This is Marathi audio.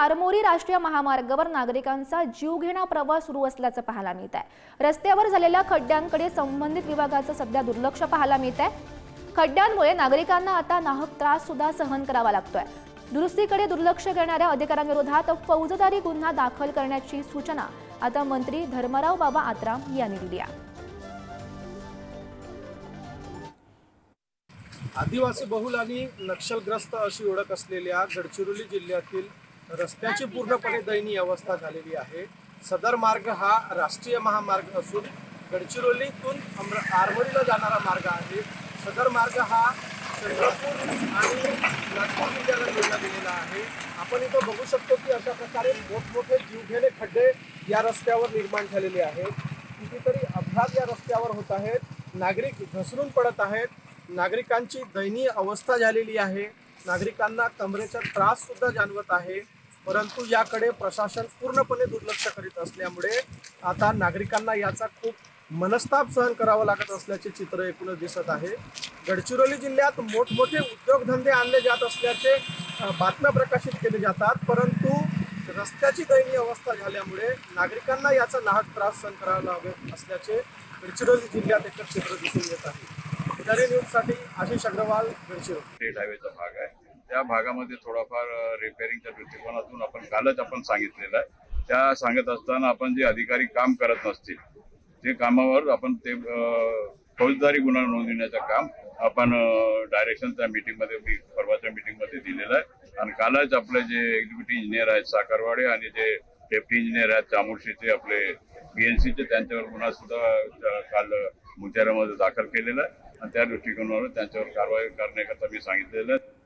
आरमोरी राष्ट्रीय महामार्गावर नागरिकांचा जीवघेणा प्रवास सुरू असल्याचं पाहायला मिळत आहे। रस्त्यावर झालेल्या खड्ड्यांकडे संबंधित विभागाचं सध्या दुर्लक्ष पाहायला मिळत आहे। खड्ड्यांमुळे नागरिकांना आता नाहक त्रास सुद्धा सहन करावा लागतोय। दुरुस्तीकडे दुर्लक्ष करणाऱ्या अधिकाऱ्यांविरोधात फौजदारी गुन्हा दाखल करण्याची सूचना आता मंत्री धर्मराव बाबा आत्राम यांनी दिली आहे। आदिवासी बहुल आणि नक्षलग्रस्त अशी ओळख असलेल्या गडचिरोली जिल्ह्यातील रस्त्याची पूर्णपणे दयनीय अवस्था झालेली आहे। सदर मार्ग हा राष्ट्रीय महामार्ग असून गडचिरोलीतून आरमोरीला जाणारा मार्ग आहे। सदर मार्ग हा चंद्रपूर आणि नागपूर जिल्ह्याला जोडला गेलेला आहे। आपण इथं बघू शकतो की अशा प्रकारे मोठमोठे जीवघेणे खड्डे या रस्त्यावर निर्माण झालेले आहेत। कितीतरी अपघात या रस्त्यावर होत आहेत। नागरिक घसरून पडत आहेत। नागरिकांची दयनीय अवस्था झालेली आहे। नागरिकांना कमरेचा त्रास सुद्धा जाणवत आहे, परंतु याकडे प्रशासन पूर्णपणे दुर्लक्ष करीत असल्यामुळे आता नागरिकांना याचा खूप मनस्ताप सहन करावा लागत असल्याचे चित्र एकूणच दिसत आहे। गडचिरोली जिल्ह्यात मोठमोठे उद्योगधंदे आणले जात असल्याचे बातम्या प्रकाशित केले जातात, परंतु रस्त्याची दयनीय अवस्था झाल्यामुळे नागरिकांना याचा नाहक त्रास सहन करावा लागत असल्याचे गडचिरोली जिल्ह्यात एक चित्र दिसून येत आहे। न्यूजसाठी आशिष अग्रवाल, गडचिरोली। स्टेट हायवेचा भाग आहे, त्या भागामध्ये थोडाफार रिपेअरिंगच्या दृष्टिकोनातून आपण कालच सांगितलेलं आहे। त्या सांगत असताना आपण जे अधिकारी काम करत नसतील ते कामावर आपण ते फौजदारी गुन्हा नोंदवण्याचं काम आपण डायरेक्शनच्या मीटिंगमध्ये परवाच्या मीटिंगमध्ये दिलेलं आहे। आणि कालच आपले जे एक्झिक्युटिव्ह इंजिनियर आहेत साखरवाडे आणि जे डेप्टी इंजिनियर आहेत चामुर्शीचे आपले BNCचे त्यांच्यावर गुन्हा सुद्धा काल मुंचेरामध्ये दाखल केलेला आहे आणि त्या दृष्टिकोनावर त्यांच्यावर कारवाई करण्याकरता मी सांगितलेलं आहे।